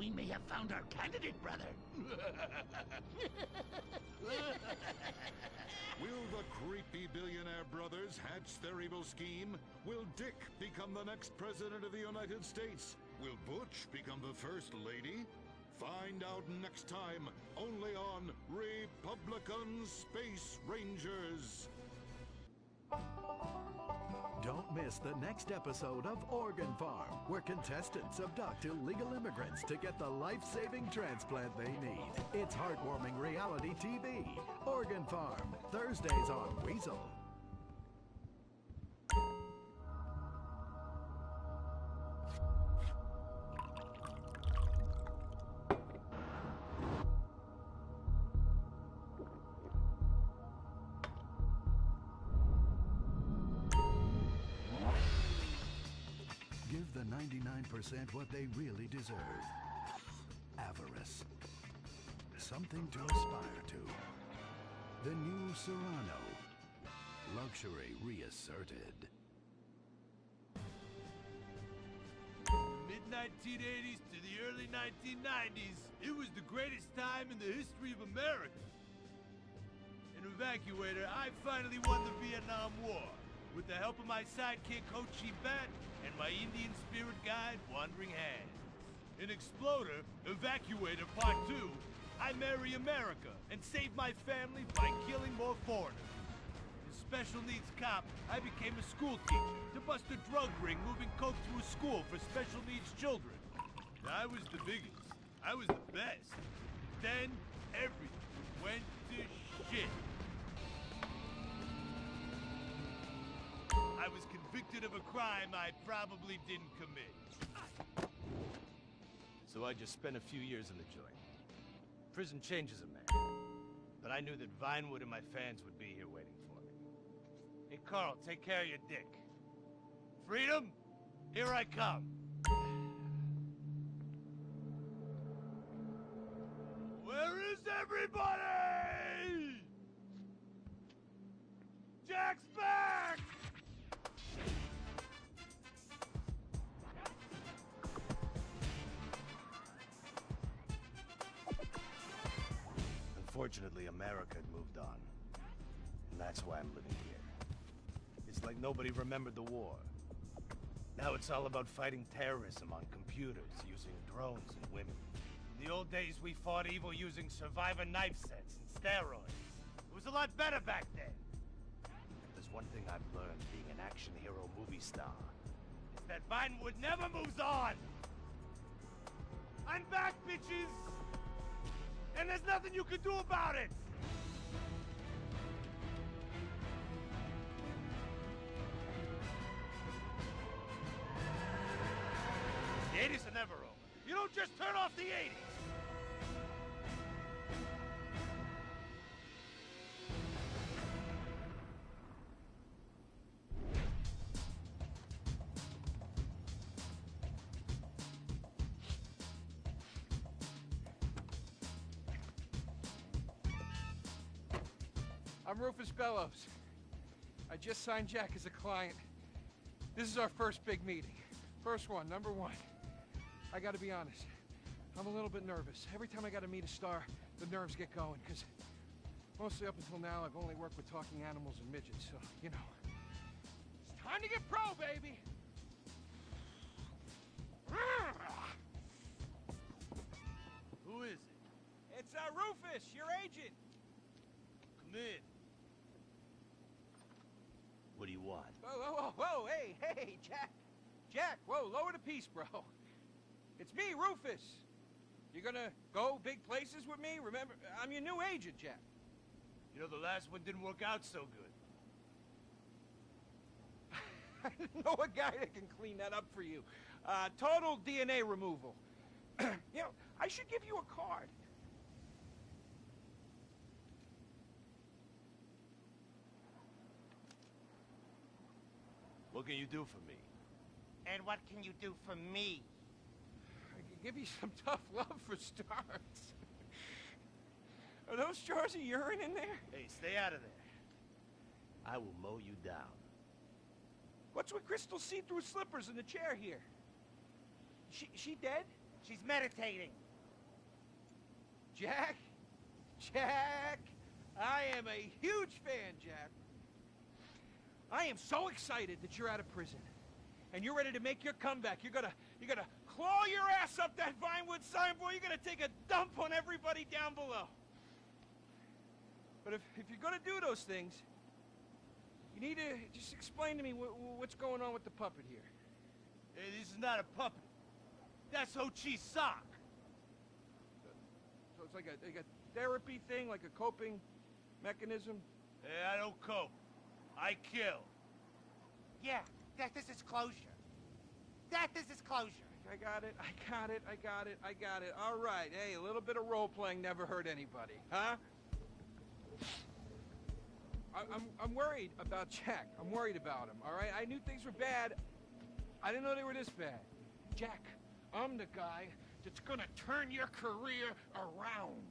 we may have found our candidate, brother. Will the creepy billionaire brothers hatch their evil scheme? Will Dick become the next president of the United States? Will Butch become the first lady? Find out next time, only on Republican Space Rangers. Don't miss the next episode of Organ Farm, where contestants abduct illegal immigrants to get the life-saving transplant they need. It's heartwarming reality TV. Organ Farm, Thursdays on Weasel. Give the 99% what they really deserve. Avarice. Something to aspire to. The new Serrano. Luxury reasserted. Mid-1980s to the early 1990s, it was the greatest time in the history of America. An evacuator, I finally won the Vietnam War. With the help of my sidekick, Ho Chi Bat, and my Indian spirit guide, Wandering Hand. In Exploder, Evacuator Part 2, I marry America and save my family by killing more foreigners. As special needs cop, I became a school teacher to bust a drug ring moving coke through a school for special needs children. I was the biggest. I was the best. Then, everything went to shit. I was convicted of a crime I probably didn't commit. So I just spent a few years in the joint. Prison changes a man. But I knew that Vinewood and my fans would be here waiting for me. Hey, Carl, take care of your dick. Freedom, here I come. Where is everybody? Jack's back! Unfortunately, America had moved on. And that's why I'm living here. It's like nobody remembered the war. Now it's all about fighting terrorism on computers, using drones and women. In the old days, we fought evil using survivor knife sets and steroids. It was a lot better back then. If there's one thing I've learned being an action hero movie star, it's that Vinewood never moves on! I'm back, bitches! And there's nothing you can do about it! The 80s are never over. You don't just turn off the 80s! I'm Rufus Bellows. I just signed Jack as a client. This is our first big meeting. First one, number one. I gotta be honest, I'm a little bit nervous. Every time I gotta meet a star, the nerves get going, because mostly up until now, I've only worked with talking animals and midgets, so, you know. It's time to get pro, baby! Who is it? It's Rufus, your agent. Come in. What do you want? Whoa, whoa, whoa, whoa, hey, Jack. Jack, whoa, lower the piece, bro. It's me, Rufus. You gonna go big places with me? Remember, I'm your new agent, Jack. You know, the last one didn't work out so good. I know a guy that can clean that up for you. Total DNA removal. You know, I should give you a card. What can you do for me? And what can you do for me? I can give you some tough love for starts. Are those jars of urine in there? Hey, stay out of there. I will mow you down. What's with Crystal's see-through slippers in the chair here? She dead? She's meditating. Jack? Jack! I am a huge fan, Jack. I am so excited that you're out of prison. And you're ready to make your comeback. You're gonna claw your ass up that Vinewood signboard. You're gonna take a dump on everybody down below. But if you're gonna do those things, you need to just explain to me what's going on with the puppet here. Hey, this is not a puppet. That's Ho Chi's sock. So it's like a therapy thing, like a coping mechanism? Hey, I don't cope. I kill. Yeah, this is closure. This is closure. I got it. All right, hey, a little bit of role-playing never hurt anybody, huh? I'm worried about Jack. I'm worried about him, all right? I knew things were bad. I didn't know they were this bad. Jack, I'm the guy that's gonna turn your career around.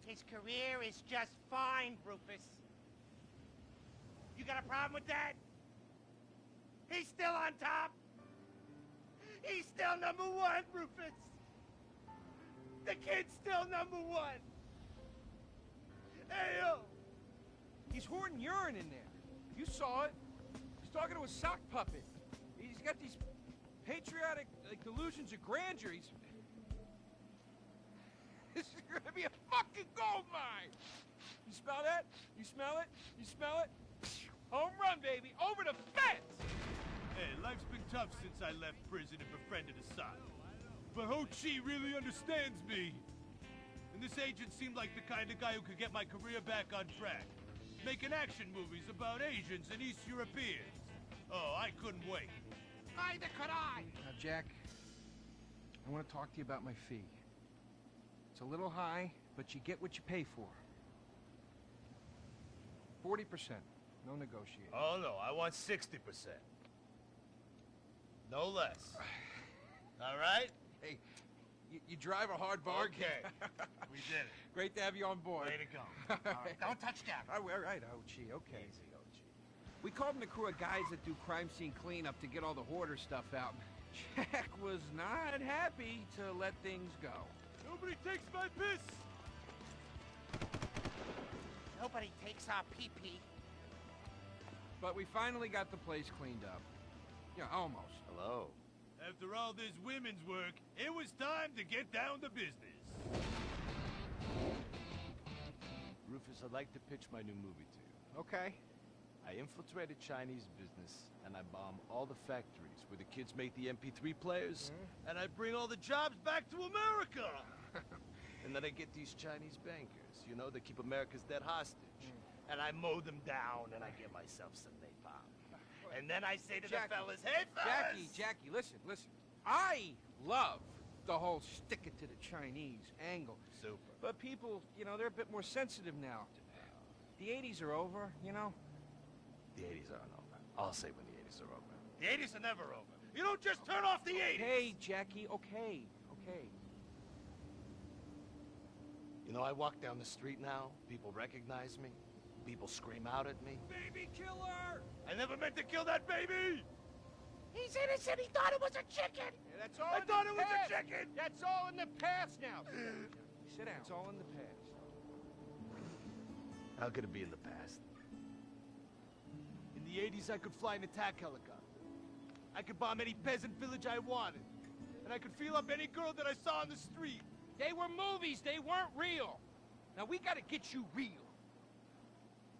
His career is just fine, Rufus. You got a problem with that? He's still on top. He's still number one, Rufus. The kid's still number one. Hey, yo. He's hoarding urine in there. You saw it. He's talking to a sock puppet. He's got these patriotic delusions of grandeur. This is gonna be a fucking gold mine. You smell that? You smell it? You smell it? Home run, baby. Over the fence. Hey, life's been tough since I left prison and befriended Assad. But Ho Chi really understands me. And this agent seemed like the kind of guy who could get my career back on track. Making action movies about Asians and East Europeans. Oh, I couldn't wait. Neither could I. Now, Jack, I want to talk to you about my fee. It's a little high, but you get what you pay for. 40%. No negotiating. Oh, no, I want 60%. No less. All right? Hey, you drive a hard bargain. Okay. We did it. Great to have you on board. Way to go. All right, don't touch Jack. All right, Ochi, okay. Easy, Ochi. We called in the crew of guys that do crime scene cleanup to get all the hoarder stuff out. Jack was not happy to let things go. Nobody takes my piss! Nobody takes our pee-pee. But we finally got the place cleaned up. Yeah, almost. Hello. After all this women's work, it was time to get down to business. Rufus, I'd like to pitch my new movie to you. Okay. I infiltrated Chinese business, and I bomb all the factories where the kids make the MP3 players. And I bring all the jobs back to America! And then I get these Chinese bankers, you know, that keep America's debt hostage. And I mow them down, and I get myself some napalm. And then I say to Jackie, the fellas, hey fellas! Jackie, listen. I love the whole stick it to the Chinese angle. Super. But people, you know, they're a bit more sensitive now. The 80s are over, you know? The 80s aren't over. I'll say when the 80s are over. The 80s are never over. You don't just turn off the 80s! Hey, Jackie, okay. You know, I walk down the street now, people recognize me, people scream out at me. Baby killer! I never meant to kill that baby! He's innocent. He thought it was a chicken. Yeah, that's all I in thought the it was a past. chicken! That's all in the past now. Sit down. It's all in the past. How could it be in the past? In the 80s, I could fly an attack helicopter. I could bomb any peasant village I wanted. And I could feel up any girl that I saw on the street. They were movies. They weren't real. Now, we gotta get you real.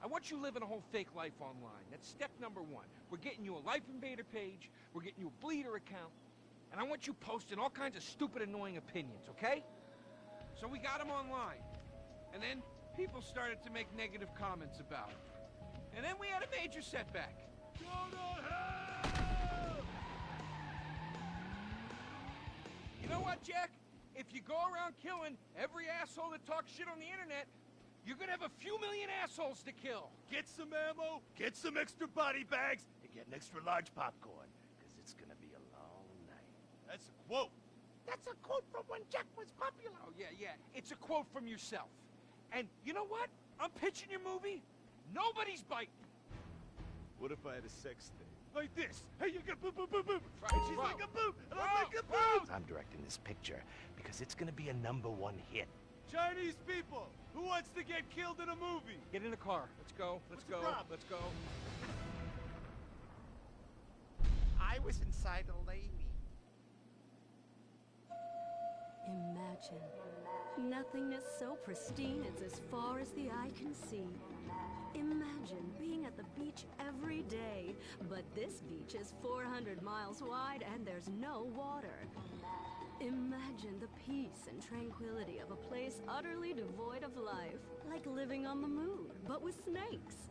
I want you living a whole fake life online. That's step number one. We're getting you a Life Invader page. We're getting you a Bleeder account. And I want you posting all kinds of stupid, annoying opinions, okay? So we got them online. And then people started to make negative comments about it. And then we had a major setback. Go to hell! You know what, Jack? If you go around killing every asshole that talks shit on the internet, you're gonna have a few million assholes to kill. Get some ammo, get some extra body bags, and get an extra large popcorn. Because it's gonna be a long night. That's a quote. That's a quote from when Jack was popular. Oh, yeah. It's a quote from yourself. And you know what? I'm pitching your movie. Nobody's biting. What if I had a sex tape? like this. Hey, you got boop, boop, boop, boop. Right, And she's right. like a boop, and I'm like a boop. I'm directing this picture because it's gonna be a #1 hit. Chinese people, who wants to get killed in a movie? Get in the car. Let's go. Let's What's the go. problem? Let's go. I was inside a lady. Imagine. Nothingness so pristine it's as far as the eye can see. Imagine being at the beach every day, but this beach is 400 miles wide and there's no water. Imagine the peace and tranquility of a place utterly devoid of life, like living on the moon, but with snakes.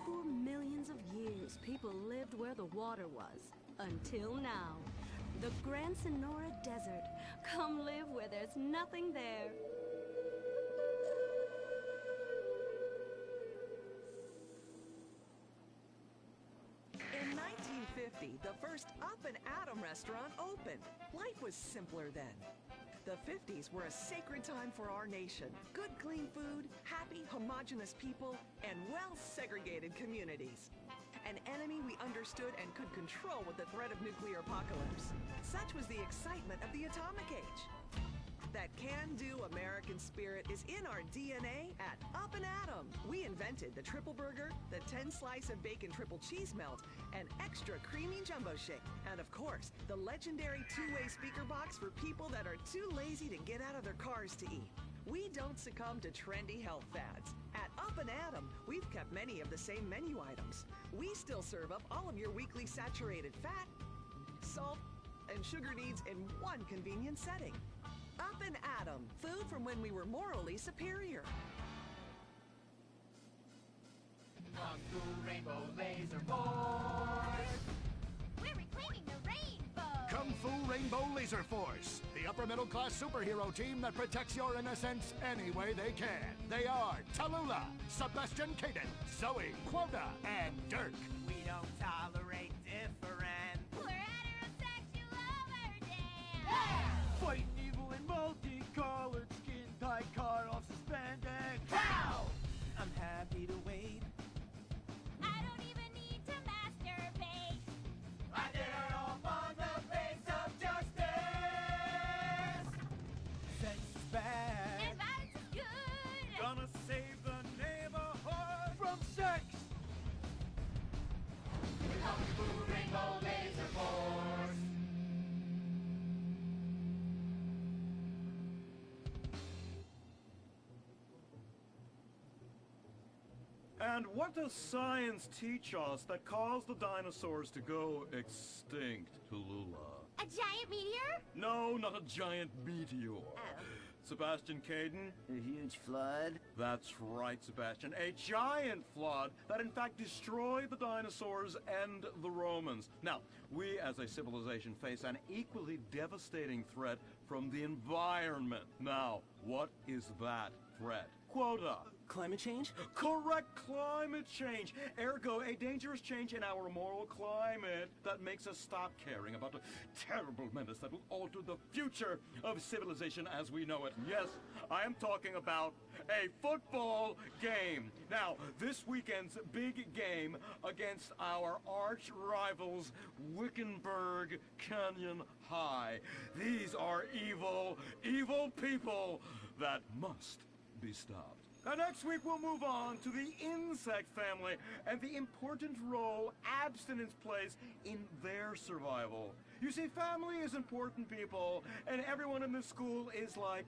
For millions of years, people lived where the water was, until now. The Grand Sonora Desert. Come live where there's nothing there. In 1950, the first Up and Atom restaurant opened. Life was simpler then. The 50s were a sacred time for our nation. Good, clean food, happy, homogenous people, and well-segregated communities. An enemy we understood and could control with the threat of nuclear apocalypse. Such was the excitement of the atomic age. That can-do American spirit is in our DNA at Up and Atom. We invented the triple burger, the 10-slice of bacon triple cheese melt, and extra creamy jumbo shake. And of course, the legendary two-way speaker box for people that are too lazy to get out of their cars to eat. We don't succumb to trendy health fads. At Up and Atom, we've kept many of the same menu items. We still serve up all of your weekly saturated fat, salt, and sugar needs in one convenient setting. Up and Atom, food from when we were morally superior. Kung Fu Rainbow Laser Force! We're reclaiming the rainbow! Kung Fu Rainbow Laser Force, the upper middle class superhero team that protects your innocence any way they can. They are Tallulah, Sebastian Caden, Zoe, Quota, and Dirk. We don't tolerate different. We're heterosexual overdance! Fighting evil in multicolored skin, tight car off suspended. Pow! I'm happy to wait. I don't even need to masturbate! I did it all on the face of justice! Sex is bad. And violence is good! Gonna save the neighborhood from sex. Kung Fu Rainbow Laser Force! And what does science teach us that caused the dinosaurs to go extinct, Tallulah? A giant meteor? No, not a giant meteor. Sebastian Caden? A huge flood? That's right, Sebastian. A giant flood that in fact destroyed the dinosaurs and the Romans. Now, we as a civilization face an equally devastating threat from the environment. Now, what is that threat? Quota. Climate change? Correct, climate change. Ergo, a dangerous change in our moral climate that makes us stop caring about the terrible menace that will alter the future of civilization as we know it. Yes, I am talking about a football game. Now, this weekend's big game against our arch rivals, Wickenburg Canyon High. These are evil, evil people that must be stopped. Now, next week we'll move on to the insect family and the important role abstinence plays in their survival. You see, family is important, people, and everyone in this school is like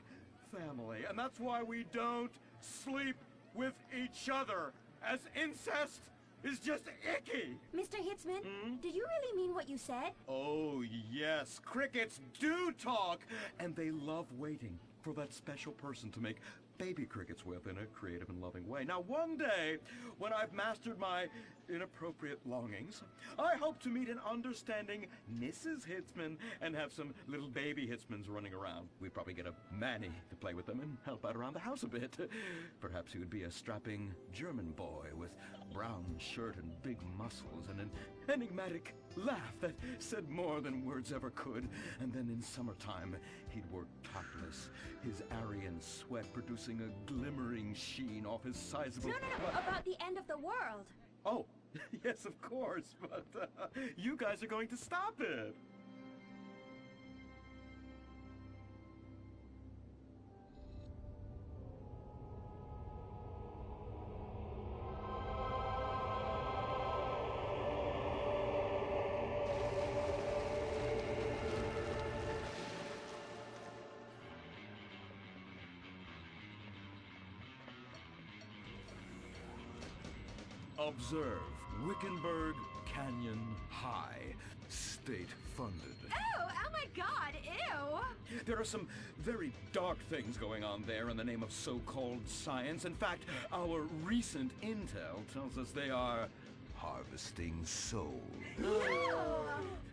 family. And that's why we don't sleep with each other, as incest is just icky. Mr. Hitzman, did you really mean what you said? Oh, yes. Crickets do talk, and they love waiting for that special person to make baby crickets with in a creative and loving way. Now, one day, when I've mastered my inappropriate longings, I hope to meet an understanding Mrs. Hitzman and have some little baby Hitzmans running around. We'd probably get a Manny to play with them and help out around the house a bit. Perhaps he would be a strapping German boy with brown shirt and big muscles and an enigmatic laugh that said more than words ever could. And then in summertime, he'd work topless, his Aryan sweat producing a glimmering sheen off his sizable... No, about the end of the world. Oh, Yes, of course, but you guys are going to stop it. Observe Wickenburg Canyon High, state-funded. Oh my god, ew! There are some very dark things going on there in the name of so-called science. In fact, our recent intel tells us they are harvesting souls.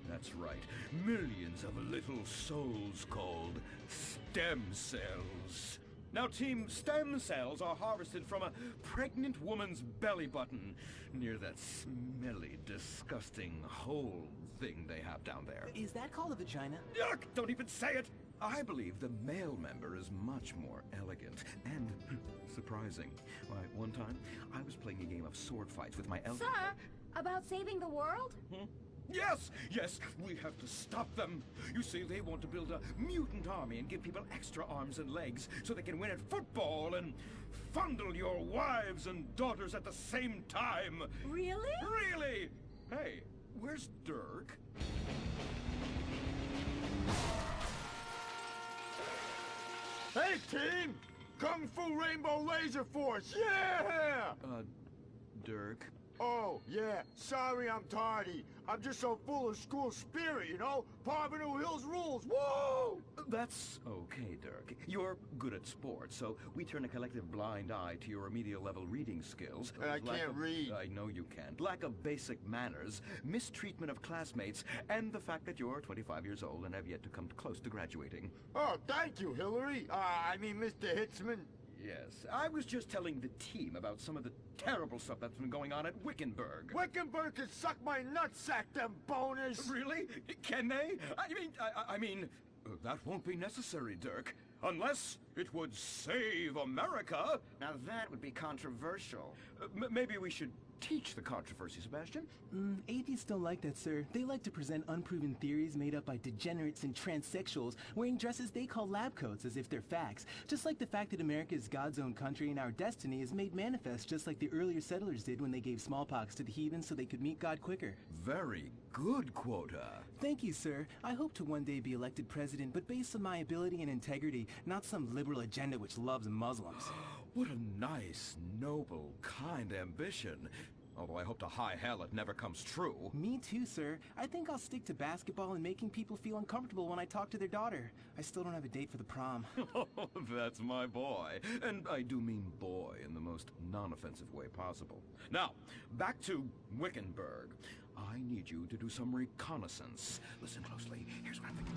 That's right. Millions of little souls called stem cells. Now, Team, stem cells are harvested from a pregnant woman's belly button near that smelly, disgusting hole thing they have down there. Is that called a vagina? Yuck! Don't even say it! I believe the male member is much more elegant and surprising. Why, one time, I was playing a game of sword fights with my Sir, about saving the world? Yes! Yes, we have to stop them. You see, they want to build a mutant army and give people extra arms and legs so they can win at football and fondle your wives and daughters at the same time. Really? Really! Hey, where's Dirk? Hey, team! Kung Fu Rainbow Laser Force, yeah! Dirk? Oh, yeah, sorry I'm tardy. I'm just so full of school spirit, you know? Parvenu Hills rules, woo! That's okay, Dirk. You're good at sports, so we turn a collective blind eye to your remedial level reading skills. I can't read. I know you can't. Lack of basic manners, mistreatment of classmates, and the fact that you're 25 years old and have yet to come close to graduating. Oh, thank you, Hillary. I mean, Mr. Hitzman. Yes, I was just telling the team about some of the terrible stuff that's been going on at Wickenburg. Wickenburg can suck my nutsack, them boners! Really? Can they? I mean, that won't be necessary, Dirk. Unless it would save America. Now that would be controversial. Maybe we should teach the controversy, Sebastian. Atheists don't like that, sir. They like to present unproven theories made up by degenerates and transsexuals wearing dresses they call lab coats as if they're facts. Just like the fact that America is God's own country and our destiny is made manifest just like the earlier settlers did when they gave smallpox to the heathen so they could meet God quicker. Very good, Quota. Thank you, sir. I hope to one day be elected president, but based on my ability and integrity, not some liberal agenda which loves Muslims. What a nice, noble, kind ambition. Although I hope to high hell it never comes true. Me too, sir. I think I'll stick to basketball and making people feel uncomfortable when I talk to their daughter. I still don't have a date for the prom. That's my boy. And I do mean boy in the most non-offensive way possible. Now, back to Wickenburg. I need you to do some reconnaissance. Listen closely. Here's what I'm thinking.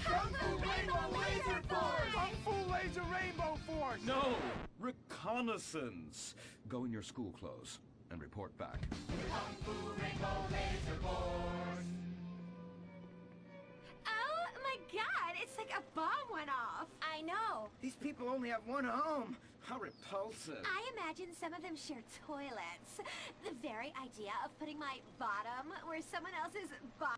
Kung Fu Rainbow Laser Force! Kung Fu Laser Rainbow Force! No! Reconnaissance! Go in your school clothes and report back. Kung Fu Rainbow Laser Force! Oh my god, it's like a bomb went off. I know. These people only have one home. How repulsive. I imagine some of them share toilets. The very idea of putting my bottom where someone else's bottom.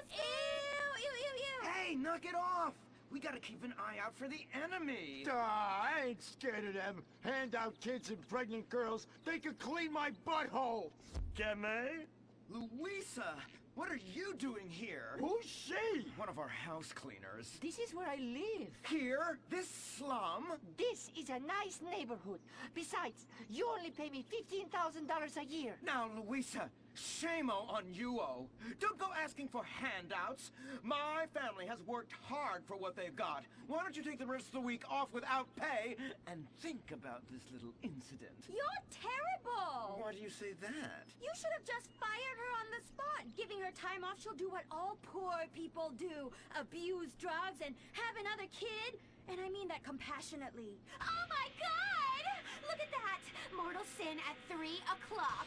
Ew. Hey, knock it off! We gotta keep an eye out for the enemy. I ain't scared of them. Handout kids and pregnant girls. They could clean my butthole. Can they? Louisa, what are you doing here? Who's she? One of our house cleaners. This is where I live. Here? This slum? This is a nice neighborhood. Besides, you only pay me $15,000 a year. Now, Louisa, shame-o on you-o. Don't go asking for handouts. My family has worked hard for what they've got. Why don't you take the rest of the week off without pay and think about this little incident? You're terrible! Why do you say that? You should have just fired her on the spot. Giving her time off, she'll do what all poor people do. Abuse drugs and have another kid. And I mean that compassionately. Oh my god! Look at that! Mortal sin at 3 o'clock.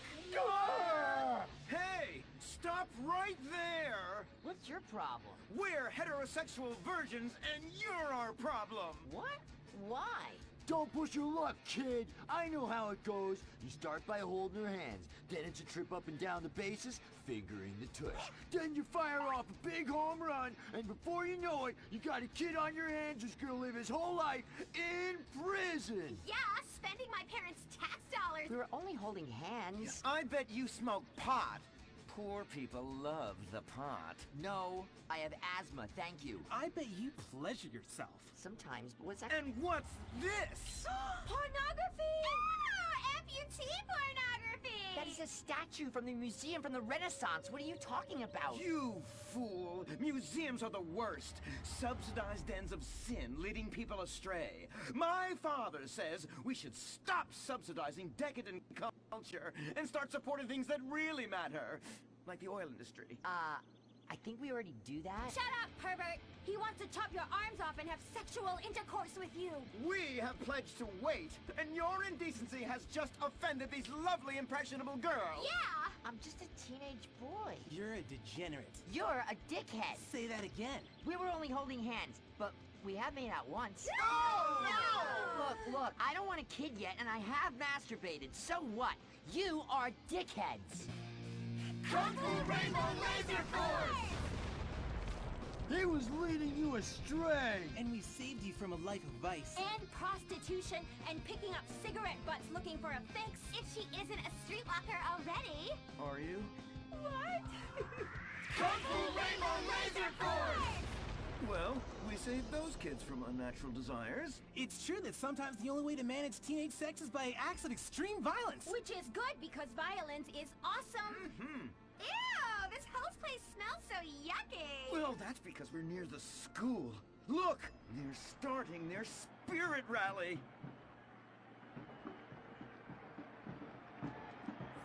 Hey! Stop right there! What's your problem? We're heterosexual virgins and you're our problem! What? Why? Don't push your luck, kid. I know how it goes. You start by holding her hands. Then it's a trip up and down the bases, fingering the tush. Then you fire off a big home run, and before you know it, you got a kid on your hands who's gonna live his whole life in prison. Yeah, spending my parents' tax dollars. We were only holding hands. I bet you smoke pot. Poor people love the pot. No, I have asthma, thank you. I bet you pleasure yourself. Sometimes, but what's that? And what's this? Pornography! Ew! Amputee pornography! That is a statue from the museum from the Renaissance. What are you talking about? You fool! Museums are the worst. Subsidized dens of sin leading people astray. My father says we should stop subsidizing decadent culture and start supporting things that really matter. Like the oil industry. I think we already do that. Shut up, pervert! He wants to chop your arms off and have sexual intercourse with you. We have pledged to wait, and your indecency has just offended these lovely, impressionable girls. Yeah! I'm just a teenage boy. You're a degenerate. You're a dickhead. Say that again. We were only holding hands, but we have made out once. No! Look, I don't want a kid yet, and I have masturbated. So what? You are dickheads. Kung Fu Rainbow Laser Force! He was leading you astray. And we saved you from a life of vice. And prostitution and picking up cigarette butts looking for a fix if she isn't a streetwalker already. Are you? What? Kung Fu Rainbow Laser Force! Well, we saved those kids from unnatural desires. It's true that sometimes the only way to manage teenage sex is by acts of extreme violence. Which is good because violence is awesome. Ew, this whole place smells so yucky. Well, that's because we're near the school. Look, they're starting their spirit rally.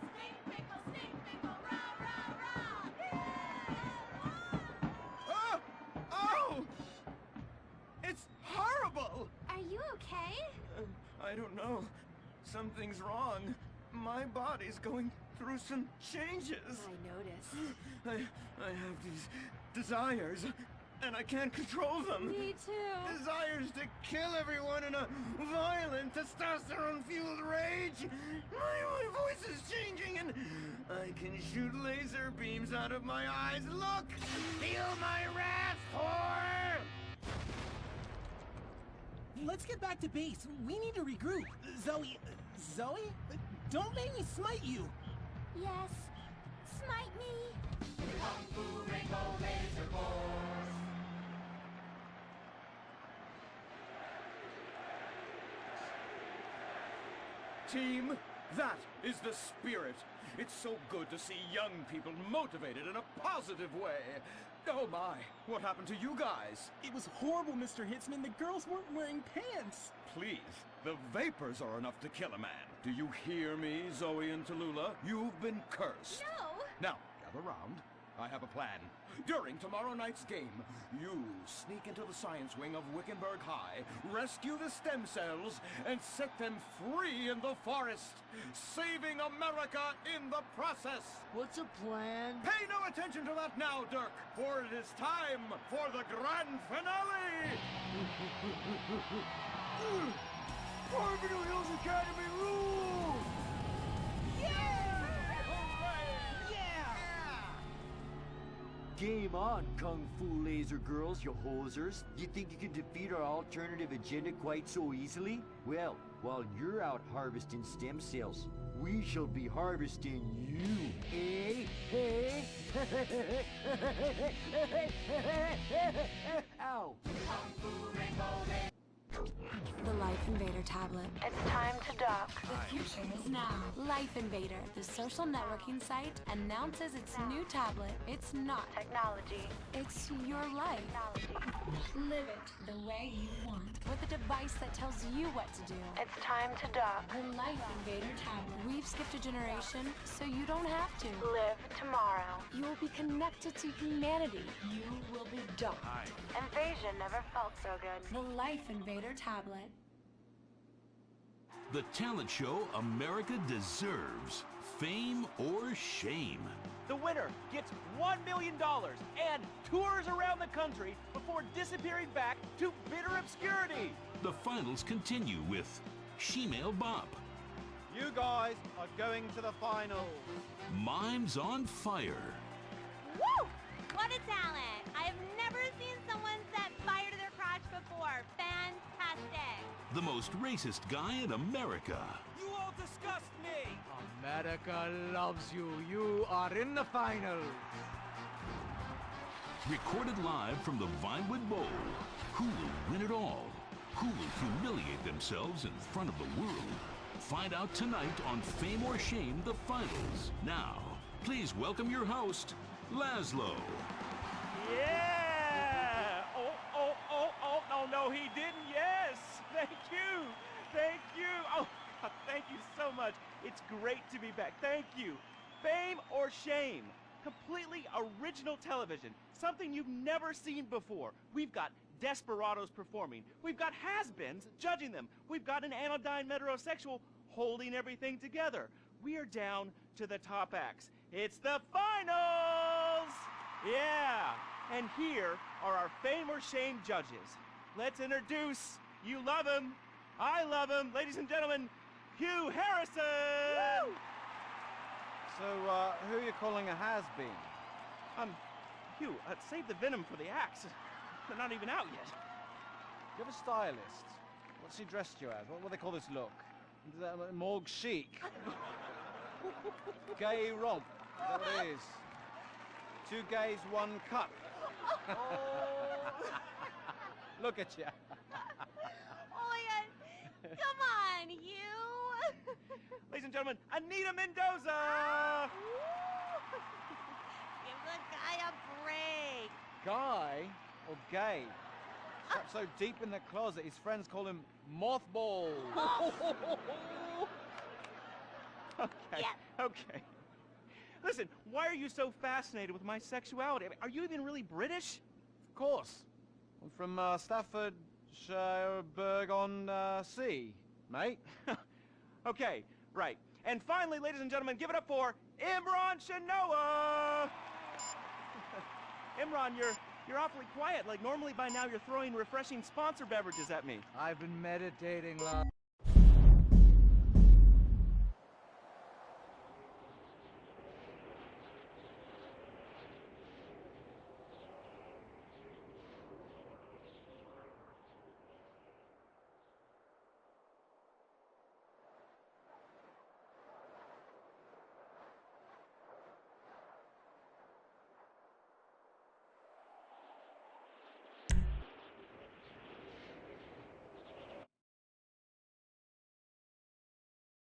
Stink pickle, rah, rah, rah. Oh! Oh! It's horrible! Are you okay? I don't know. Something's wrong. My body's going through some changes. I noticed. I have these desires, and I can't control them. Me too. Desires to kill everyone in a violent, testosterone-fueled rage. My voice is changing, and I can shoot laser beams out of my eyes. Look! Feel my wrath, whore! Let's get back to base. We need to regroup. Zoe? Don't make me smite you. Yes. Smite me. Kung Fu Rainbow Laser Force! Team, that is the spirit. It's so good to see young people motivated in a positive way. Oh my, what happened to you guys? It was horrible, Mr. Hitzman. The girls weren't wearing pants. Please, the vapors are enough to kill a man. Do you hear me, Zoe and Tallulah? You've been cursed. No. Now, gather round. I have a plan. During tomorrow night's game, you sneak into the science wing of Wickenburg High, rescue the stem cells, and set them free in the forest, saving America in the process. What's a plan? Pay no attention to that now, Dirk, for it is time for the grand finale! Parvenu Hills Academy rules! Game on, Kung Fu Laser Girls, you hosers. You think you can defeat our alternative agenda quite so easily? Well, while you're out harvesting stem cells, we shall be harvesting you, eh? Hey? Ow! Kung Fu Rainbow Laser The Life Invader tablet. It's time to dock. The future is now. Life Invader, the social networking site, announces its new tablet. It's not technology. It's your life. Live it the way you want. With a device that tells you what to do. It's time to dock. The Life Invader tablet. We've skipped a generation, so you don't have to. Live tomorrow. You will be connected to humanity. You will be docked. Invasion never felt so good. The Life Invader tablet. The talent show America deserves. Fame or shame. The winner gets $1 million and tours around the country before disappearing back to bitter obscurity. The finals continue with Shemale Bop. You guys are going to the finals. Mimes on Fire. Woo! What a talent! I have never seen someone set fire to their crotch before. Fantastic! The most racist guy in America. You all disgust me! America loves you. You are in the finals. Recorded live from the Vinewood Bowl. Who will win it all? Who will humiliate themselves in front of the world? Find out tonight on Fame or Shame, the finals. Now, please welcome your host, Laszlo. Yeah! No, he didn't. Yes! Thank you! Thank you! Oh, God, thank you so much. It's great to be back. Thank you. Fame or Shame? Completely original television. Something you've never seen before. We've got desperados performing. We've got has-beens judging them. We've got an anodyne metrosexual holding everything together. We are down to the top acts. It's the finals! Yeah! And here are our Fame or Shame judges. Let's introduce, you love him, I love him, ladies and gentlemen, Hugh Harrison! Woo! So, who are you calling a has-been? Hugh, save the venom for the acts. They're not even out yet. You have a stylist. What's he dressed you as? What do they call this look? Morgue chic. Gay romp. Is that what it is? 2 gays, 1 cup. Look at you. Oh my God. Come on, you. Ladies and gentlemen, Anita Mendoza! Give the guy a break. Guy or gay? Trapped so deep in the closet, his friends call him Mothball. Okay. Listen, why are you so fascinated with my sexuality? I mean, are you even really British? Of course. I'm from Staffordshire on Sea, mate. Okay, right. And finally, ladies and gentlemen, give it up for Imran Shanoa! Imran, you're awfully quiet. Like, normally by now you're throwing refreshing sponsor beverages at me. I've been meditating, love.